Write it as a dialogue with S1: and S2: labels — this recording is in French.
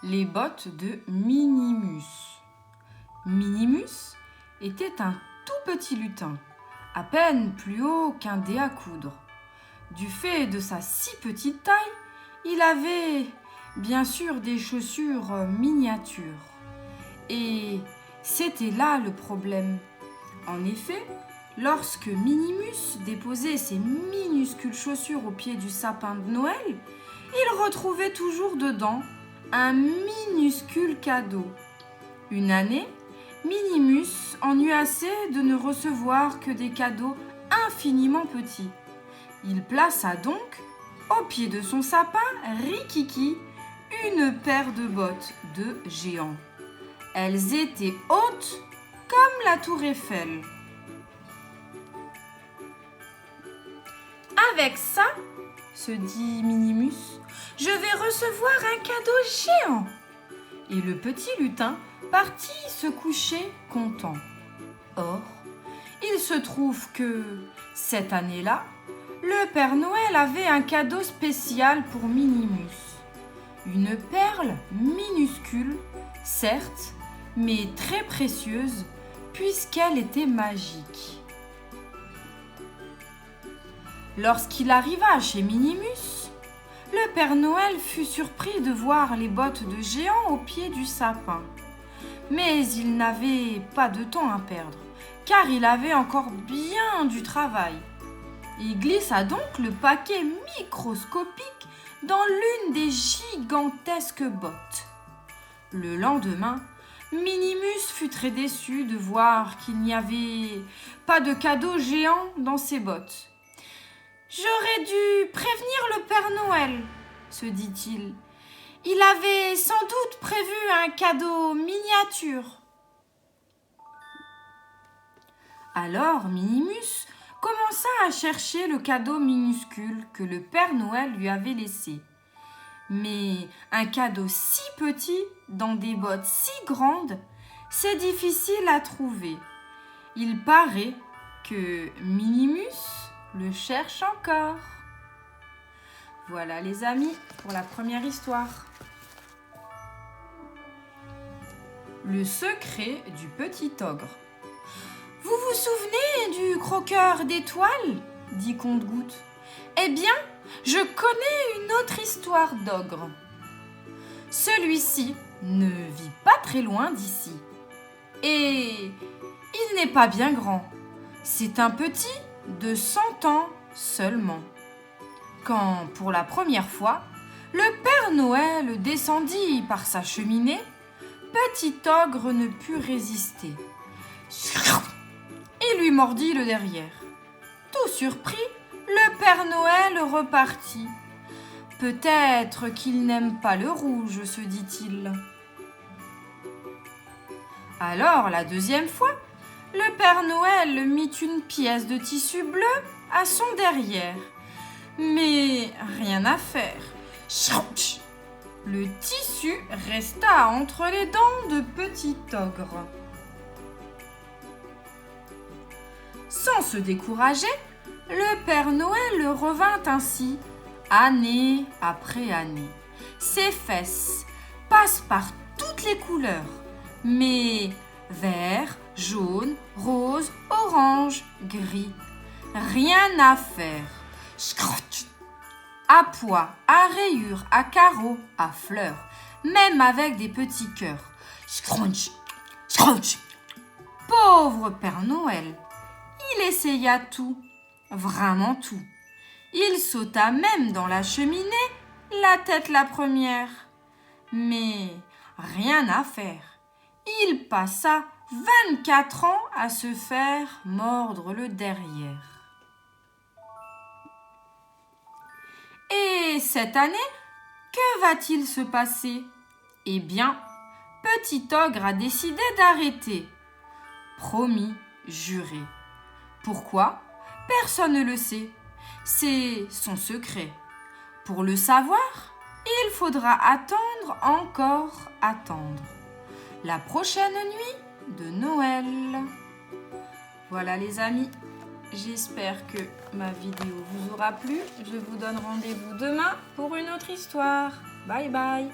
S1: Les bottes de Minimus. Minimus était un tout petit lutin, à peine plus haut qu'un dé à coudre. Du fait de sa si petite taille, il avait bien sûr des chaussures miniatures. Et c'était là le problème. En effet, lorsque Minimus déposait ses minuscules chaussures au pied du sapin de Noël, il retrouvait toujours dedans un minuscule cadeau. Une année, Minimus en eut assez de ne recevoir que des cadeaux infiniment petits. Il plaça donc, au pied de son sapin, Rikiki, une paire de bottes de géant. Elles étaient hautes comme la tour Eiffel. Avec ça, se dit Minimus, je vais recevoir un cadeau géant. Et le petit lutin partit se coucher content. Or, il se trouve que, cette année-là, le Père Noël avait un cadeau spécial pour Minimus. Une perle minuscule, certes, mais très précieuse, puisqu'elle était magique. Lorsqu'il arriva chez Minimus, le Père Noël fut surpris de voir les bottes de géant au pied du sapin. Mais il n'avait pas de temps à perdre, car il avait encore bien du travail. Il glissa donc le paquet microscopique dans l'une des gigantesques bottes. Le lendemain, Minimus fut très déçu de voir qu'il n'y avait pas de cadeau géant dans ses bottes. « J'aurais dû prévenir le Père Noël, » se dit-il. « Il avait sans doute prévu un cadeau miniature. » Alors Minimus commença à chercher le cadeau minuscule que le Père Noël lui avait laissé. Mais un cadeau si petit, dans des bottes si grandes, c'est difficile à trouver. Il paraît que Minimus le cherche encore. Voilà les amis pour la première histoire. Le secret du petit ogre. Vous vous souvenez du croqueur d'étoiles ? Dit Compte-Gouttes. Eh bien, je connais une autre histoire d'ogre. Celui-ci ne vit pas très loin d'ici. Et il n'est pas bien grand. C'est un petit de 100 ans seulement. Quand, pour la première fois, le Père Noël descendit par sa cheminée, Petit Ogre ne put résister et lui mordit le derrière. Tout surpris, le Père Noël repartit. Peut-être qu'il n'aime pas le rouge, se dit-il. Alors, la deuxième fois, le Père Noël mit une pièce de tissu bleu à son derrière. Mais rien à faire. Le tissu resta entre les dents de Petit Ogre. Sans se décourager, le Père Noël revint ainsi, année après année. Ses fesses passent par toutes les couleurs, mais vert, jaune, rose, orange, gris. Rien à faire. À pois, à rayures, à carreaux, à fleurs, même avec des petits cœurs. Pauvre Père Noël, il essaya tout, vraiment tout. Il sauta même dans la cheminée, la tête la première. Mais rien à faire. Il passa 24 ans à se faire mordre le derrière. Et cette année, que va-t-il se passer ? Eh bien, Petit Ogre a décidé d'arrêter. Promis, juré. Pourquoi ? Personne ne le sait. C'est son secret. Pour le savoir, il faudra attendre, encore attendre. La prochaine nuit de Noël. Voilà les amis, j'espère que ma vidéo vous aura plu. Je vous donne rendez-vous demain pour une autre histoire. Bye bye.